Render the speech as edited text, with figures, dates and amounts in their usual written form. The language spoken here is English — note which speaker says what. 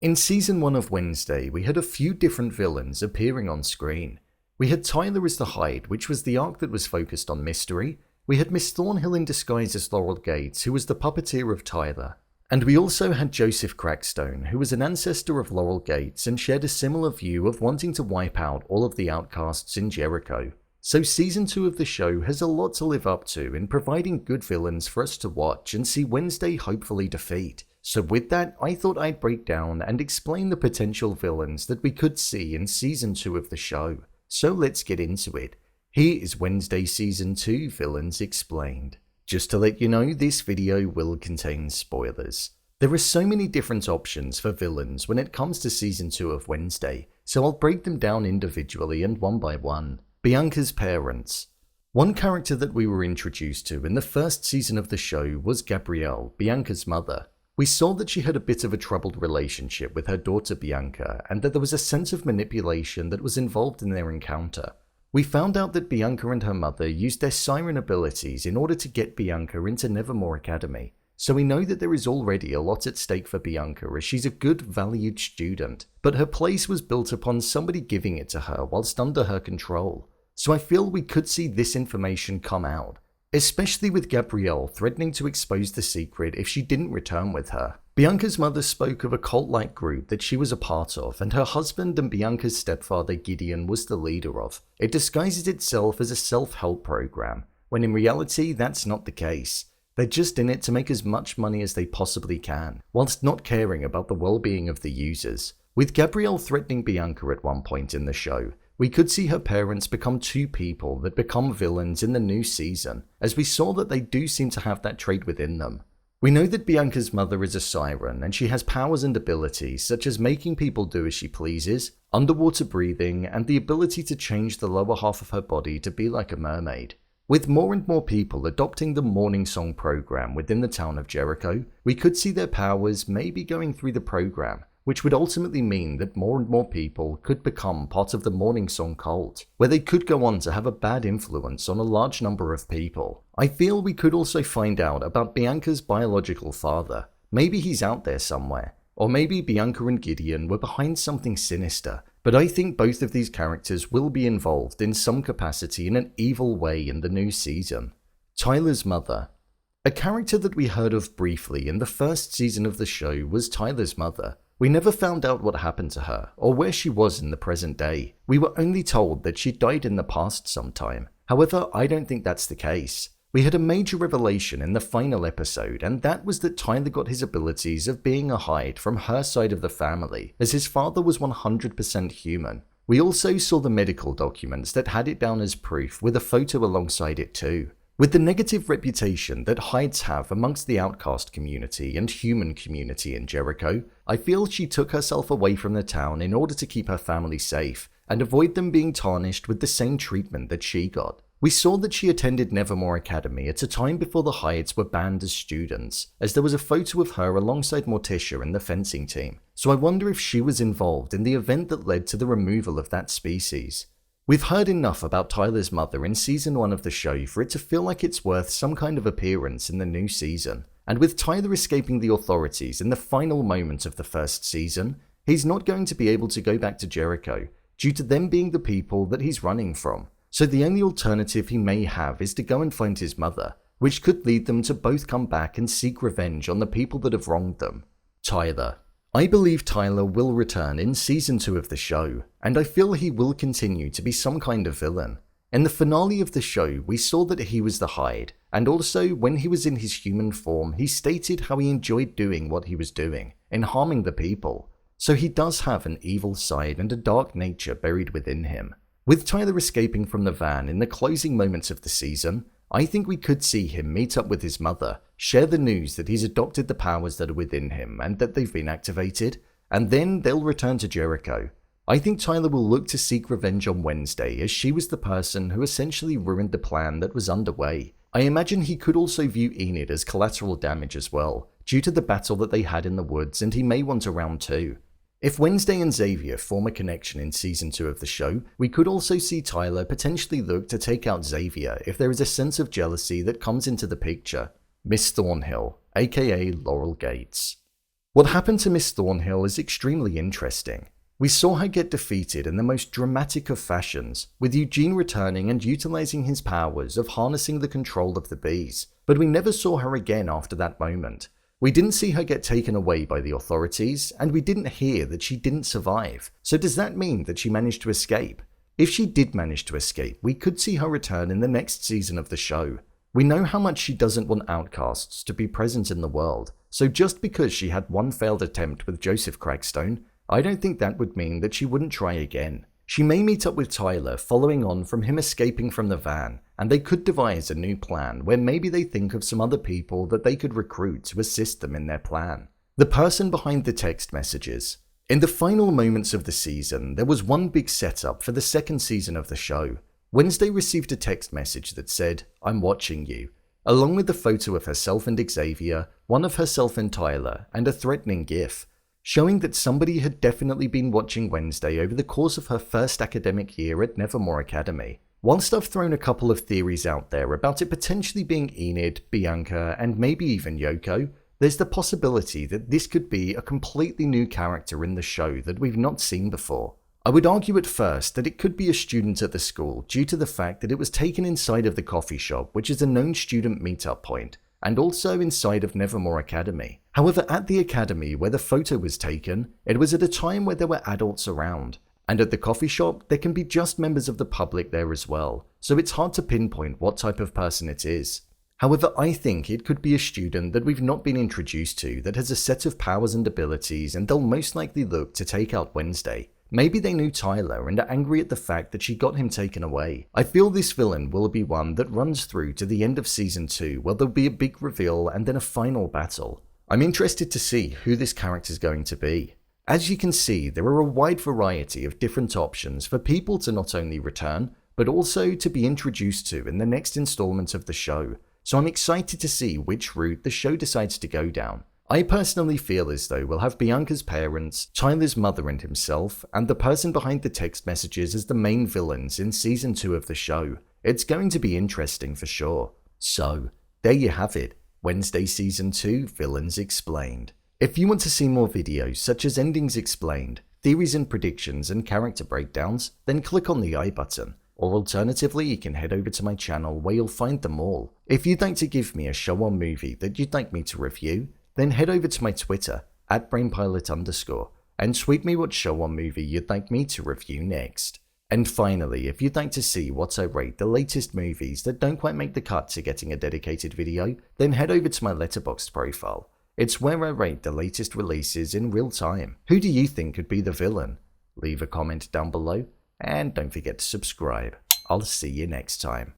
Speaker 1: In Season 1 of Wednesday, we had a few different villains appearing on screen. We had Tyler as the Hyde, which was the arc that was focused on mystery. We had Miss Thornhill in disguise as Laurel Gates, who was the puppeteer of Tyler. And we also had Joseph Crackstone, who was an ancestor of Laurel Gates and shared a similar view of wanting to wipe out all of the outcasts in Jericho. So Season 2 of the show has a lot to live up to in providing good villains for us to watch and see Wednesday hopefully defeat. So with that, I thought I'd break down and explain the potential villains that we could see in Season 2 of the show. So let's get into it. Here is Wednesday Season 2 Villains Explained. Just to let you know, this video will contain spoilers. There are so many different options for villains when it comes to Season 2 of Wednesday, so I'll break them down individually and one by one. Bianca's parents. One character that we were introduced to in the first season of the show was Gabrielle, Bianca's mother. We saw that she had a bit of a troubled relationship with her daughter Bianca and that there was a sense of manipulation that was involved in their encounter. We found out that Bianca and her mother used their siren abilities in order to get Bianca into Nevermore Academy, so we know that there is already a lot at stake for Bianca as she's a good, valued student, but her place was built upon somebody giving it to her whilst under her control. So I feel we could see this information come out, especially with Gabrielle threatening to expose the secret if she didn't return with her. Bianca's mother spoke of a cult-like group that she was a part of and her husband and Bianca's stepfather Gideon was the leader of. It disguises itself as a self-help program, when in reality that's not the case. They're just in it to make as much money as they possibly can, whilst not caring about the well-being of the users. With Gabrielle threatening Bianca at one point in the show, we could see her parents become two people that become villains in the new season, as we saw that they do seem to have that trait within them. We know that Bianca's mother is a siren and she has powers and abilities such as making people do as she pleases, underwater breathing, and the ability to change the lower half of her body to be like a mermaid. With more and more people adopting the morning song program within the town of Jericho, we could see their powers maybe going through the program, which would ultimately mean that more and more people could become part of the morning song cult, where they could go on to have a bad influence on a large number of people. I feel we could also find out about Bianca's biological father. Maybe he's out there somewhere, or maybe Bianca and Gideon were behind something sinister, but I think both of these characters will be involved in some capacity in an evil way in the new season. Tyler's mother. A character that we heard of briefly in the first season of the show was Tyler's mother. We never found out what happened to her, or where she was in the present day. We were only told that she died in the past sometime. However, I don't think that's the case. We had a major revelation in the final episode, and that was that Tyler got his abilities of being a Hyde from her side of the family, as his father was 100% human. We also saw the medical documents that had it down as proof with a photo alongside it too. With the negative reputation that Hydes have amongst the outcast community and human community in Jericho, I feel she took herself away from the town in order to keep her family safe and avoid them being tarnished with the same treatment that she got. We saw that she attended Nevermore Academy at a time before the Hydes were banned as students, as there was a photo of her alongside Morticia in the fencing team, so I wonder if she was involved in the event that led to the removal of that species. We've heard enough about Tyler's mother in Season 1 of the show for it to feel like it's worth some kind of appearance in the new season, and with Tyler escaping the authorities in the final moment of the first season, he's not going to be able to go back to Jericho due to them being the people that he's running from, so the only alternative he may have is to go and find his mother, which could lead them to both come back and seek revenge on the people that have wronged them. Tyler. I believe Tyler will return in Season 2 of the show, and I feel he will continue to be some kind of villain. In the finale of the show, we saw that he was the Hyde, and also when he was in his human form, he stated how he enjoyed doing what he was doing, and harming the people. So he does have an evil side and a dark nature buried within him. With Tyler escaping from the van in the closing moments of the season, I think we could see him meet up with his mother, share the news that he's adopted the powers that are within him and that they've been activated, and then they'll return to Jericho. I think Tyler will look to seek revenge on Wednesday as she was the person who essentially ruined the plan that was underway. I imagine he could also view Enid as collateral damage as well, due to the battle that they had in the woods, and he may want a round 2. If Wednesday and Xavier form a connection in Season 2 of the show, we could also see Tyler potentially look to take out Xavier if there is a sense of jealousy that comes into the picture. Miss Thornhill, aka Laurel Gates. What happened to Miss Thornhill is extremely interesting. We saw her get defeated in the most dramatic of fashions, with Eugene returning and utilizing his powers of harnessing the control of the bees, but we never saw her again after that moment. We didn't see her get taken away by the authorities, and we didn't hear that she didn't survive. So does that mean that she managed to escape? If she did manage to escape, we could see her return in the next season of the show. We know how much she doesn't want outcasts to be present in the world, so just because she had one failed attempt with Joseph Crackstone, I don't think that would mean that she wouldn't try again. She may meet up with Tyler following on from him escaping from the van, and they could devise a new plan where maybe they think of some other people that they could recruit to assist them in their plan. The person behind the text messages. In the final moments of the season, there was one big setup for the second season of the show. Wednesday received a text message that said, "I'm watching you," along with a photo of herself and Xavier, one of herself and Tyler, and a threatening gif, showing that somebody had definitely been watching Wednesday over the course of her first academic year at Nevermore Academy. Whilst I've thrown a couple of theories out there about it potentially being Enid, Bianca, and maybe even Yoko, there's the possibility that this could be a completely new character in the show that we've not seen before. I would argue at first that it could be a student at the school due to the fact that it was taken inside of the coffee shop, which is a known student meetup point, and also inside of Nevermore Academy. However, at the academy where the photo was taken, it was at a time where there were adults around, and at the coffee shop there can be just members of the public there as well, so it's hard to pinpoint what type of person it is. However, I think it could be a student that we've not been introduced to that has a set of powers and abilities, and they'll most likely look to take out Wednesday. Maybe they knew Tyler and are angry at the fact that she got him taken away. I feel this villain will be one that runs through to the end of season 2, where there'll be a big reveal and then a final battle. I'm interested to see who this character is going to be. As you can see, there are a wide variety of different options for people to not only return, but also to be introduced to in the next installment of the show, so I'm excited to see which route the show decides to go down. I personally feel as though we'll have Bianca's parents, Tyler's mother and himself, and the person behind the text messages as the main villains in season 2 of the show. It's going to be interesting for sure. So, there you have it, Wednesday season 2 Villains Explained. If you want to see more videos such as endings explained, theories and predictions and character breakdowns, then click on the I button. Or alternatively, you can head over to my channel where you'll find them all. If you'd like to give me a show or movie that you'd like me to review, then head over to my Twitter, @brainpilot_, and tweet me what show or movie you'd like me to review next. And finally, if you'd like to see what I rate the latest movies that don't quite make the cut to getting a dedicated video, then head over to my Letterboxd profile. It's where I rate the latest releases in real time. Who do you think could be the villain? Leave a comment down below, and don't forget to subscribe. I'll see you next time.